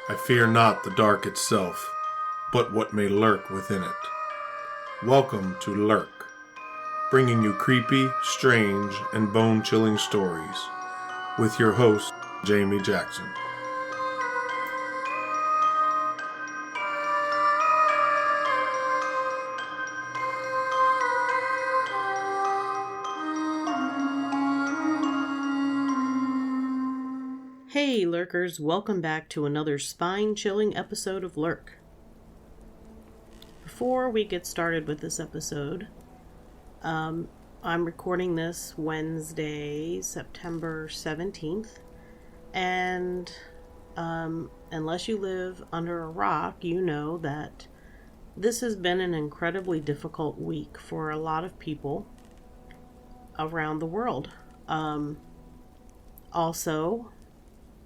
I fear not the dark itself, but what may lurk within it. Welcome to Lurk, bringing you creepy, strange, and bone-chilling stories, with your host, Jamie Jackson. Hey Lurkers, welcome back to another spine-chilling episode of Lurk. Before we get started with this episode, I'm recording this Wednesday, September 17th, and unless you live under a rock, you know that this has been an incredibly difficult week for a lot of people around the world. Also,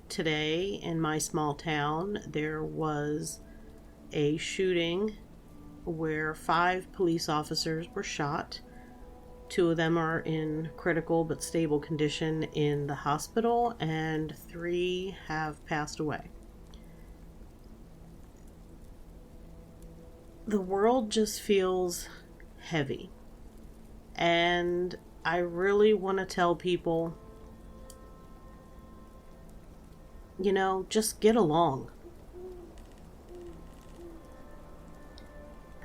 today in my small town, there was a shooting where 5 police officers were shot. 2 of them are in critical but stable condition in the hospital, and 3 have passed away. The world just feels heavy, and I really want to tell people, just get along.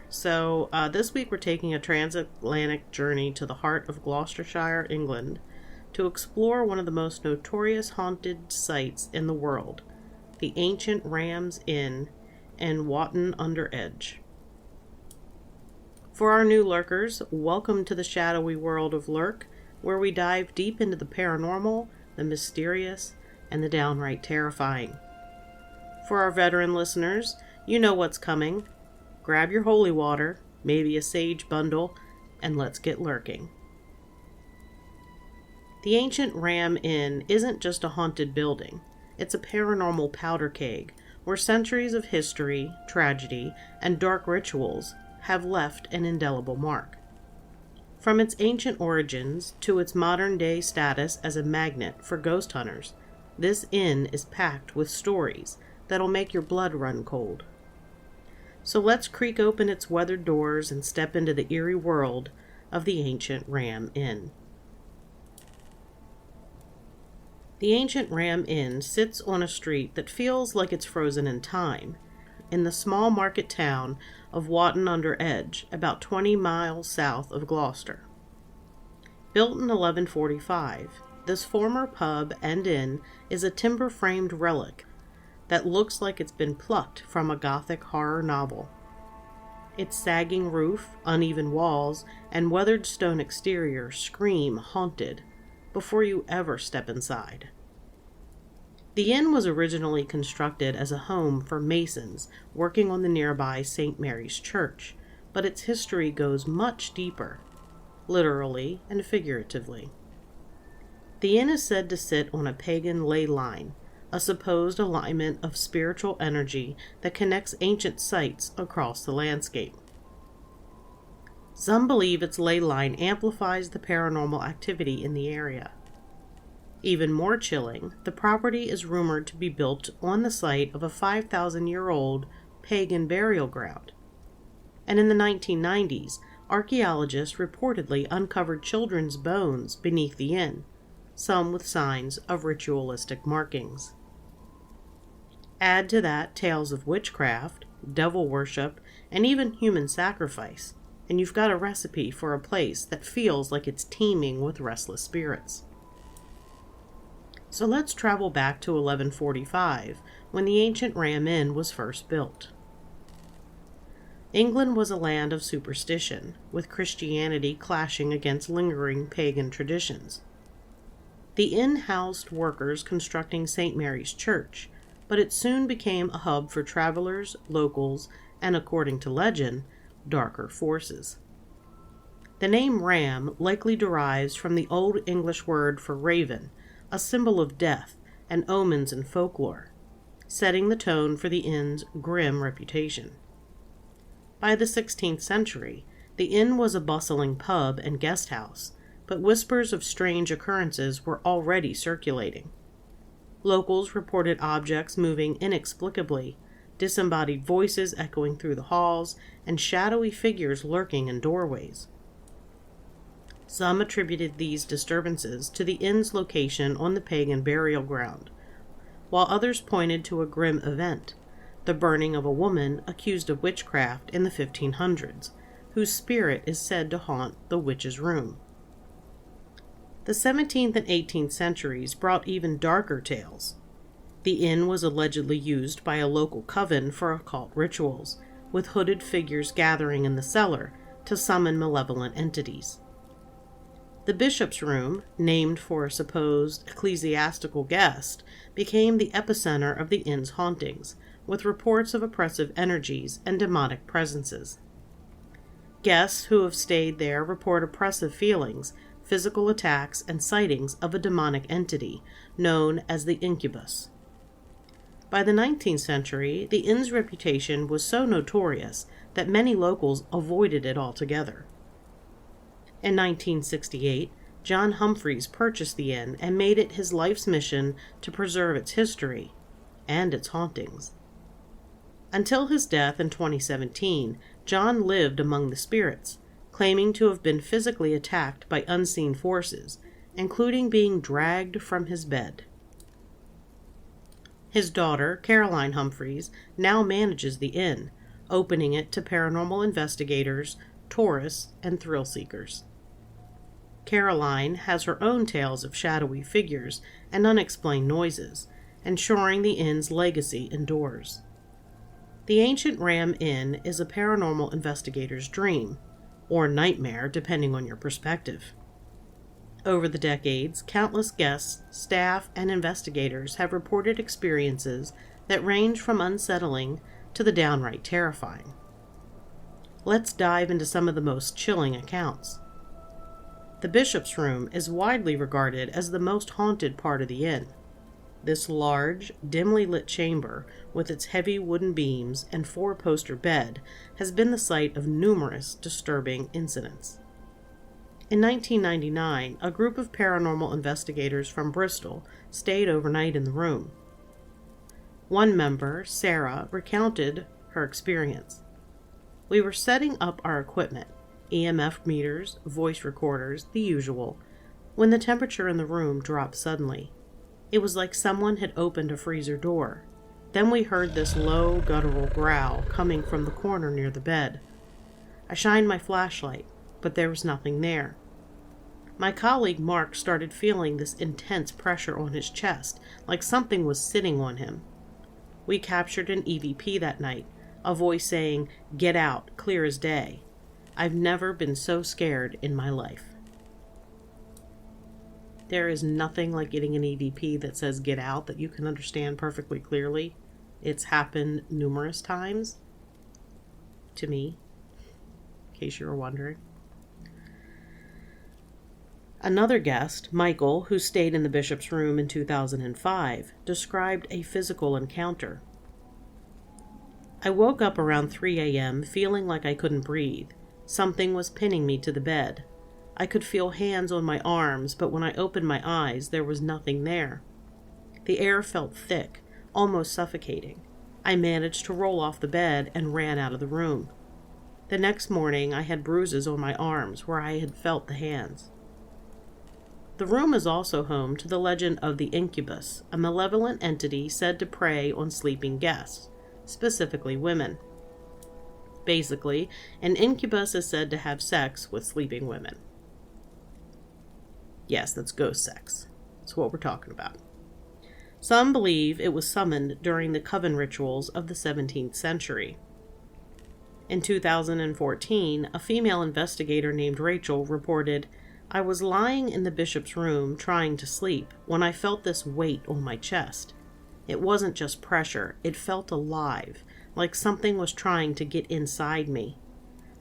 So this week we're taking a transatlantic journey to the heart of Gloucestershire, England, to explore one of the most notorious haunted sites in the world, the ancient Ram's Inn in Wotton-under-Edge. For our new lurkers, welcome to the shadowy world of Lurk, where we dive deep into the paranormal, the mysterious, and the downright terrifying. For our veteran listeners, you know what's coming. Grab your holy water, maybe a sage bundle, and let's get lurking. The ancient Ram Inn isn't just a haunted building. It's a paranormal powder keg where centuries of history, tragedy, and dark rituals have left an indelible mark. From its ancient origins to its modern-day status as a magnet for ghost hunters, this inn is packed with stories that'll make your blood run cold. So let's creak open its weathered doors and step into the eerie world of the ancient Ram Inn. The ancient Ram Inn sits on a street that feels like it's frozen in time, in the small market town of Wotton-under-Edge, about 20 miles south of Gloucester. Built in 1145, this former pub and inn is a timber-framed relic that looks like it's been plucked from a Gothic horror novel. Its sagging roof, uneven walls, and weathered stone exterior scream haunted before you ever step inside. The inn was originally constructed as a home for masons working on the nearby St. Mary's Church, but its history goes much deeper, literally and figuratively. The inn is said to sit on a pagan ley line, a supposed alignment of spiritual energy that connects ancient sites across the landscape. Some believe its ley line amplifies the paranormal activity in the area. Even more chilling, the property is rumored to be built on the site of a 5,000-year-old pagan burial ground. And in the 1990s, archaeologists reportedly uncovered children's bones beneath the inn, some with signs of ritualistic markings. Add to that tales of witchcraft, devil worship, and even human sacrifice, and you've got a recipe for a place that feels like it's teeming with restless spirits. So let's travel back to 1145, when the ancient Ram Inn was first built. England was a land of superstition, with Christianity clashing against lingering pagan traditions. The inn housed workers constructing St. Mary's Church, but it soon became a hub for travelers, locals, and, according to legend, darker forces. The name Ram likely derives from the Old English word for raven, a symbol of death and omens in folklore, setting the tone for the inn's grim reputation. By the 16th century, the inn was a bustling pub and guest house, but whispers of strange occurrences were already circulating. Locals reported objects moving inexplicably, disembodied voices echoing through the halls, and shadowy figures lurking in doorways. Some attributed these disturbances to the inn's location on the pagan burial ground, while others pointed to a grim event, the burning of a woman accused of witchcraft in the 1500s, whose spirit is said to haunt the witch's room. The 17th and 18th centuries brought even darker tales. The inn was allegedly used by a local coven for occult rituals, with hooded figures gathering in the cellar to summon malevolent entities. The bishop's room, named for a supposed ecclesiastical guest, became the epicenter of the inn's hauntings, with reports of oppressive energies and demonic presences. Guests who have stayed there report oppressive feelings, physical attacks, and sightings of a demonic entity known as the incubus. By the 19th century, the inn's reputation was so notorious that many locals avoided it altogether. In 1968, John Humphreys purchased the inn and made it his life's mission to preserve its history and its hauntings. Until his death in 2017, John lived among the spirits, claiming to have been physically attacked by unseen forces, including being dragged from his bed. His daughter, Caroline Humphreys, now manages the inn, opening it to paranormal investigators, tourists, and thrill seekers. Caroline has her own tales of shadowy figures and unexplained noises, ensuring the inn's legacy endures. The Ancient Ram Inn is a paranormal investigator's dream, or nightmare depending on your perspective. Over the decades, countless guests, staff, and investigators have reported experiences that range from unsettling to the downright terrifying. Let's dive into some of the most chilling accounts. The bishop's room is widely regarded as the most haunted part of the inn. This large, dimly lit chamber, with its heavy wooden beams and four-poster bed, has been the site of numerous disturbing incidents. In 1999, a group of paranormal investigators from Bristol stayed overnight in the room. One member, Sarah, recounted her experience. "We were setting up our equipment, EMF meters, voice recorders, the usual, when the temperature in the room dropped suddenly. It was like someone had opened a freezer door. Then we heard this low, guttural growl coming from the corner near the bed. I shined my flashlight, but there was nothing there. My colleague Mark started feeling this intense pressure on his chest, like something was sitting on him. We captured an EVP that night, a voice saying, 'Get out, clear as day.' I've never been so scared in my life." There is nothing like getting an EVP that says "get out" that you can understand perfectly clearly. It's happened numerous times to me, in case you were wondering. Another guest, Michael, who stayed in the bishop's room in 2005, described a physical encounter. "I woke up around 3 a.m. feeling like I couldn't breathe. Something was pinning me to the bed. I could feel hands on my arms, but when I opened my eyes, there was nothing there. The air felt thick, almost suffocating. I managed to roll off the bed and ran out of the room. The next morning, I had bruises on my arms where I had felt the hands." The room is also home to the legend of the incubus, a malevolent entity said to prey on sleeping guests, specifically women. Basically, an incubus is said to have sex with sleeping women. Yes, that's ghost sex. That's what we're talking about. Some believe it was summoned during the coven rituals of the 17th century. In 2014, a female investigator named Rachel reported, "I was lying in the bishop's room trying to sleep when I felt this weight on my chest. It wasn't just pressure, it felt alive, like something was trying to get inside me.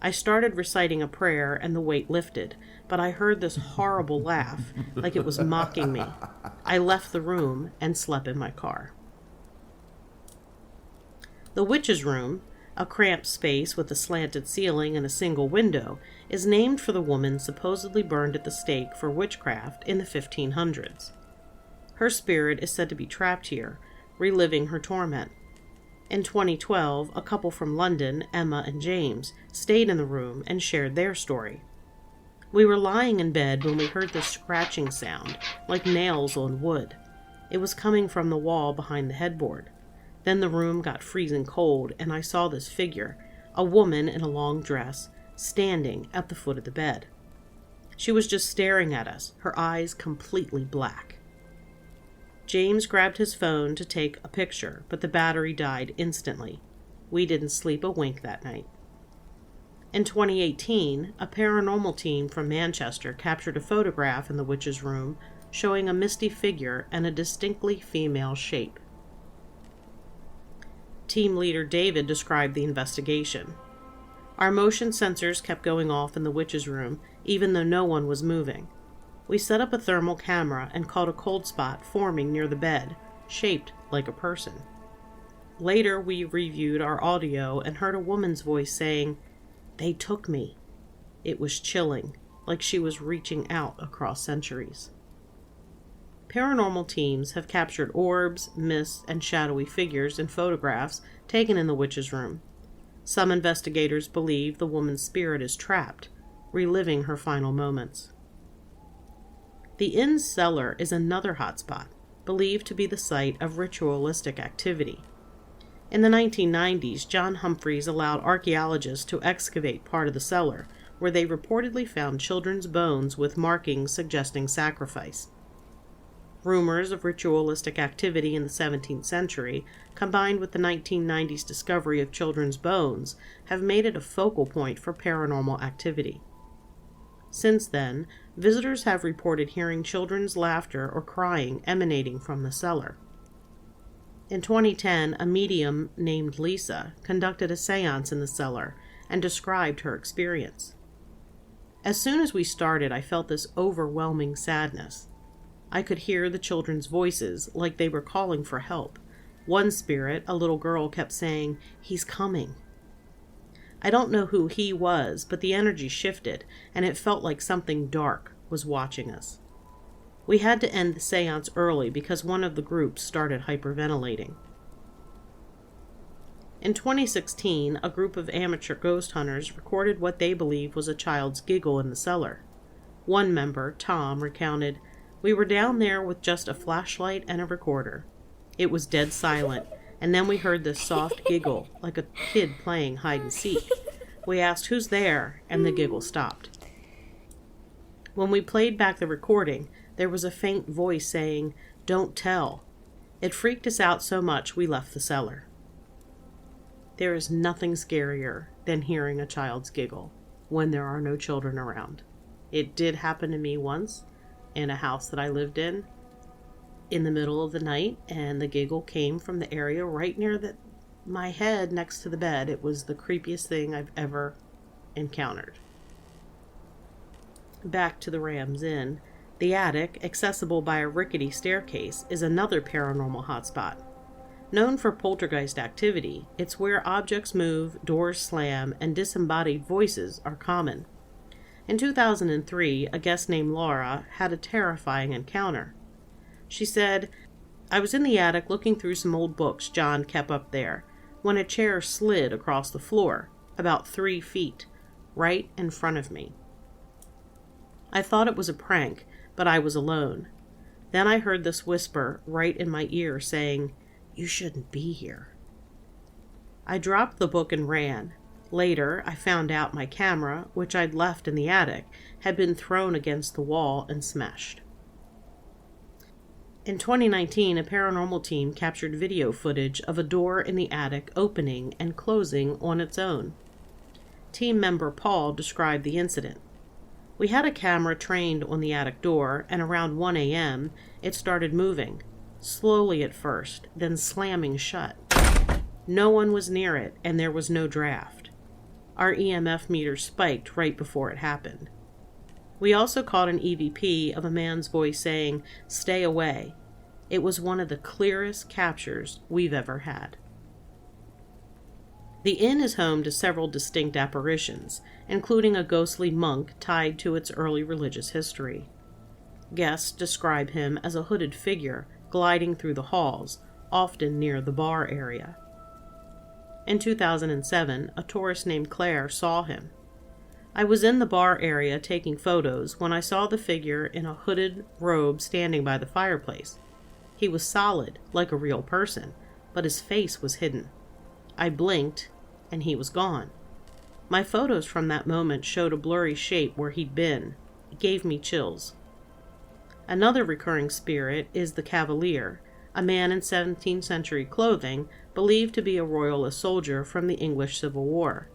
I started reciting a prayer and the weight lifted, but I heard this horrible laugh, like it was mocking me. I left the room and slept in my car." The witch's room, a cramped space with a slanted ceiling and a single window, is named for the woman supposedly burned at the stake for witchcraft in the 1500s. Her spirit is said to be trapped here, reliving her torment. In 2012, a couple from London, Emma and James, stayed in the room and shared their story. We were lying in bed when we heard this scratching sound, like nails on wood. It was coming from the wall behind the headboard. Then the room got freezing cold, and I saw this figure, a woman in a long dress, standing at the foot of the bed. She was just staring at us, her eyes completely black. James grabbed his phone to take a picture, but the battery died instantly. We didn't sleep a wink that night. In 2018, a paranormal team from Manchester captured a photograph in the witch's room showing a misty figure and a distinctly female shape. Team leader David described the investigation. Our motion sensors kept going off in the witch's room, even though no one was moving. We set up a thermal camera and caught a cold spot forming near the bed, shaped like a person. Later, we reviewed our audio and heard a woman's voice saying, "They took me." It was chilling, like she was reaching out across centuries. Paranormal teams have captured orbs, mists, and shadowy figures in photographs taken in the witch's room. Some investigators believe the woman's spirit is trapped, reliving her final moments. The inn's cellar is another hotspot, believed to be the site of ritualistic activity. In the 1990s, John Humphreys allowed archaeologists to excavate part of the cellar, where they reportedly found children's bones with markings suggesting sacrifice. Rumors of ritualistic activity in the 17th century, combined with the 1990s discovery of children's bones, have made it a focal point for paranormal activity. Since then, visitors have reported hearing children's laughter or crying emanating from the cellar. In 2010, a medium named Lisa conducted a seance in the cellar and described her experience. As soon as we started, I felt this overwhelming sadness. I could hear the children's voices like they were calling for help. One spirit, a little girl, kept saying, "He's coming." I don't know who he was, but the energy shifted, and it felt like something dark was watching us. We had to end the seance early because one of the groups started hyperventilating. In 2016, a group of amateur ghost hunters recorded what they believed was a child's giggle in the cellar. One member, Tom, recounted, "We were down there with just a flashlight and a recorder. It was dead silent, and then we heard this soft giggle, like a kid playing hide and seek. We asked, 'Who's there?' and the giggle stopped. When we played back the recording, there was a faint voice saying, 'Don't tell.' It freaked us out so much we left the cellar." There is nothing scarier than hearing a child's giggle when there are no children around. It did happen to me once in a house that I lived in the middle of the night, and the giggle came from the area right near my head next to the bed. It was the creepiest thing I've ever encountered. Back to the Ram's Inn. The attic, accessible by a rickety staircase, is another paranormal hotspot. Known for poltergeist activity, it's where objects move, doors slam, and disembodied voices are common. In 2003, a guest named Laura had a terrifying encounter. She said, "I was in the attic looking through some old books John kept up there, when a chair slid across the floor, about 3 feet, right in front of me. I thought it was a prank, but I was alone. Then I heard this whisper right in my ear saying, 'You shouldn't be here.' I dropped the book and ran. Later, I found out my camera, which I'd left in the attic, had been thrown against the wall and smashed." In 2019, a paranormal team captured video footage of a door in the attic opening and closing on its own. Team member Paul described the incident. "We had a camera trained on the attic door, and around 1 a.m., it started moving, slowly at first, then slamming shut. No one was near it, and there was no draft. Our EMF meter spiked right before it happened. We also caught an EVP of a man's voice saying, 'Stay away.' It was one of the clearest captures we've ever had." The inn is home to several distinct apparitions, including a ghostly monk tied to its early religious history. Guests describe him as a hooded figure gliding through the halls, often near the bar area. In 2007, a tourist named Claire saw him. I was in the bar area taking photos when I saw the figure in a hooded robe standing by the fireplace. He was solid, like a real person, but his face was hidden. I blinked, and he was gone. My photos from that moment showed a blurry shape where he'd been. It gave me chills. Another recurring spirit is the Cavalier, a man in 17th century clothing believed to be a royalist soldier from the English Civil War.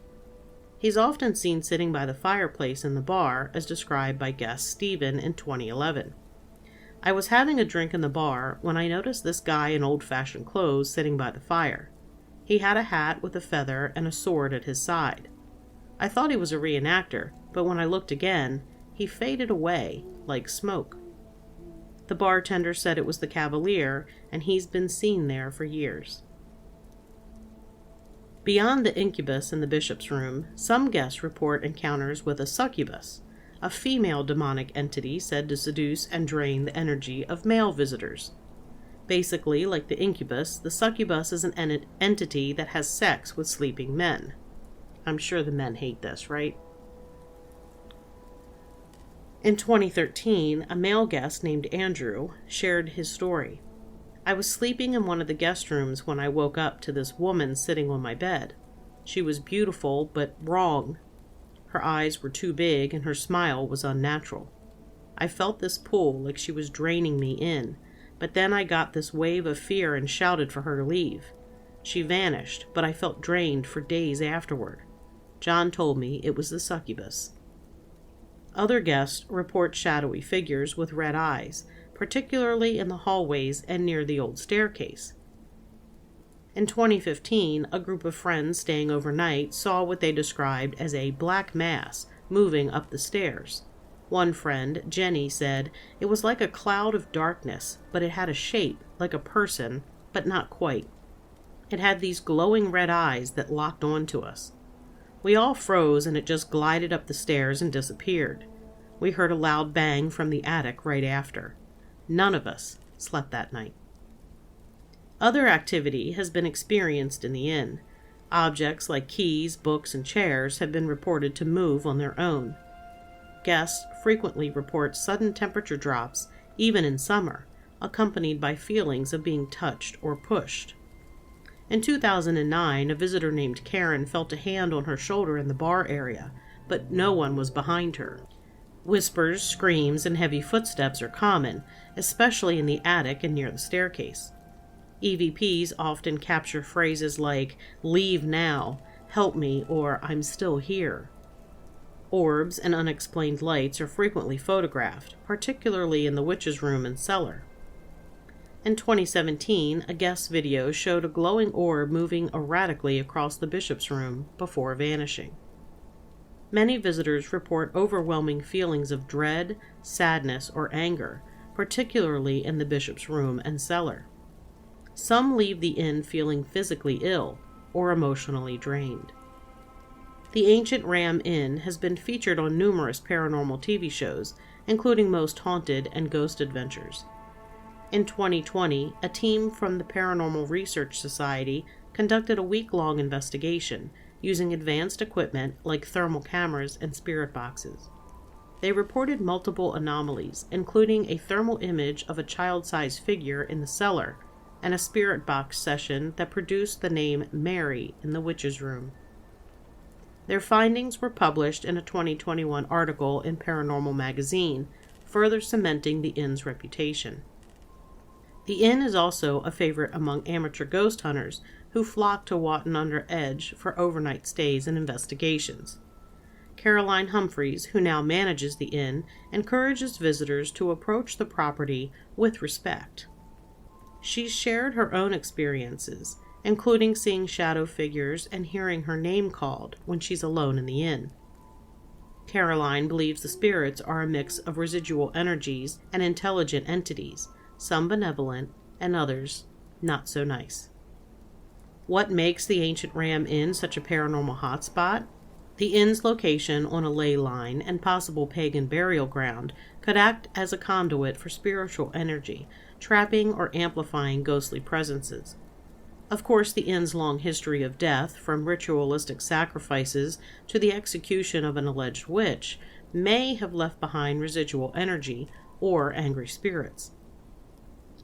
He's often seen sitting by the fireplace in the bar, as described by guest Stephen in 2011. I was having a drink in the bar when I noticed this guy in old-fashioned clothes sitting by the fire. He had a hat with a feather and a sword at his side. I thought he was a reenactor, but when I looked again, he faded away like smoke. The bartender said it was the Cavalier, and he's been seen there for years. Beyond the incubus in the bishop's room, some guests report encounters with a succubus, a female demonic entity said to seduce and drain the energy of male visitors. Basically, like the incubus, the succubus is an entity that has sex with sleeping men. I'm sure the men hate this, right? In 2013, a male guest named Andrew shared his story. I was sleeping in one of the guest rooms when I woke up to this woman sitting on my bed. She was beautiful, but wrong. Her eyes were too big and her smile was unnatural. I felt this pull like she was draining me in, but then I got this wave of fear and shouted for her to leave. She vanished, but I felt drained for days afterward. John told me it was the succubus. Other guests report shadowy figures with red eyes, particularly in the hallways and near the old staircase. In 2015, a group of friends staying overnight saw what they described as a black mass moving up the stairs. One friend, Jenny, said it was like a cloud of darkness, but it had a shape like a person, but not quite. It had these glowing red eyes that locked onto us. We all froze and it just glided up the stairs and disappeared. We heard a loud bang from the attic right after. None of us slept that night. Other activity has been experienced in the inn. Objects like keys, books, and chairs have been reported to move on their own. Guests frequently report sudden temperature drops, even in summer, accompanied by feelings of being touched or pushed. In 2009, a visitor named Karen felt a hand on her shoulder in the bar area, but no one was behind her. Whispers, screams, and heavy footsteps are common, especially in the attic and near the staircase. EVPs often capture phrases like, "Leave now," "Help me," or "I'm still here." Orbs and unexplained lights are frequently photographed, particularly in the witch's room and cellar. In 2017, a guest video showed a glowing orb moving erratically across the bishop's room before vanishing. Many visitors report overwhelming feelings of dread, sadness, or anger, particularly in the bishop's room and cellar. Some leave the inn feeling physically ill or emotionally drained. The Ancient Ram Inn has been featured on numerous paranormal TV shows, including Most Haunted and Ghost Adventures. In 2020, a team from the Paranormal Research Society conducted a week-long investigation using advanced equipment like thermal cameras and spirit boxes. They reported multiple anomalies, including a thermal image of a child-sized figure in the cellar and a spirit box session that produced the name Mary in the witch's room. Their findings were published in a 2021 article in Paranormal magazine, further cementing the inn's reputation. The inn is also a favorite among amateur ghost hunters who flock to Wotton-under-Edge for overnight stays and investigations. Caroline Humphreys, who now manages the inn, encourages visitors to approach the property with respect. She's shared her own experiences, including seeing shadow figures and hearing her name called when she's alone in the inn. Caroline believes the spirits are a mix of residual energies and intelligent entities, some benevolent and others not so nice. What makes the Ancient Ram Inn such a paranormal hotspot? The inn's location on a ley line and possible pagan burial ground could act as a conduit for spiritual energy, trapping or amplifying ghostly presences. Of course, the inn's long history of death, from ritualistic sacrifices to the execution of an alleged witch, may have left behind residual energy or angry spirits.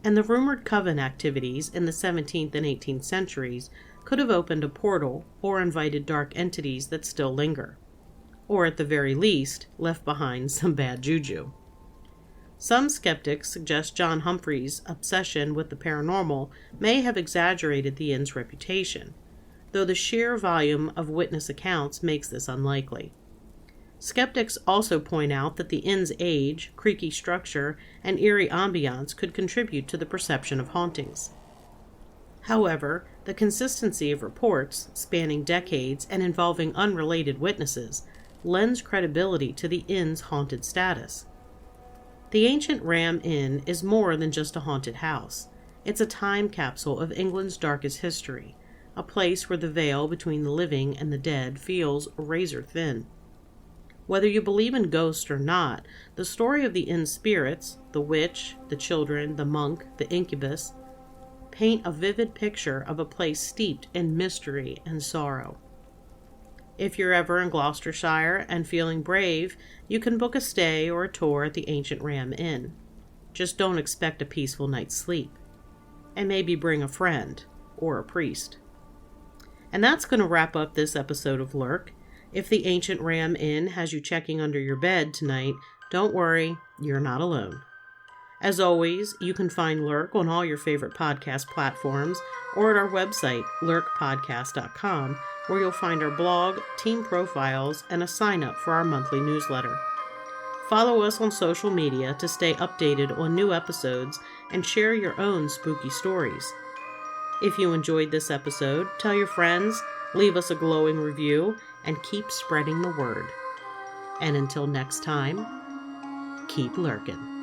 And the rumored coven activities in the 17th and 18th centuries could have opened a portal or invited dark entities that still linger, or at the very least, left behind some bad juju. Some skeptics suggest John Humphrey's obsession with the paranormal may have exaggerated the inn's reputation, though the sheer volume of witness accounts makes this unlikely. Skeptics also point out that the inn's age, creaky structure, and eerie ambiance could contribute to the perception of hauntings. However, the consistency of reports, spanning decades and involving unrelated witnesses, lends credibility to the inn's haunted status. The ancient Ram Inn is more than just a haunted house. It's a time capsule of England's darkest history, a place where the veil between the living and the dead feels razor thin. Whether you believe in ghosts or not, the story of the inn's spirits, the witch, the children, the monk, the incubus, paint a vivid picture of a place steeped in mystery and sorrow. If you're ever in Gloucestershire and feeling brave, you can book a stay or a tour at the ancient Ram Inn. Just don't expect a peaceful night's sleep. And maybe bring a friend or a priest. And that's going to wrap up this episode of Lurk. If the ancient Ram Inn has you checking under your bed tonight, don't worry, you're not alone. As always, you can find Lurk on all your favorite podcast platforms or at our website, lurkpodcast.com, where you'll find our blog, team profiles, and a sign-up for our monthly newsletter. Follow us on social media to stay updated on new episodes and share your own spooky stories. If you enjoyed this episode, tell your friends, leave us a glowing review, and keep spreading the word. And until next time, keep lurking.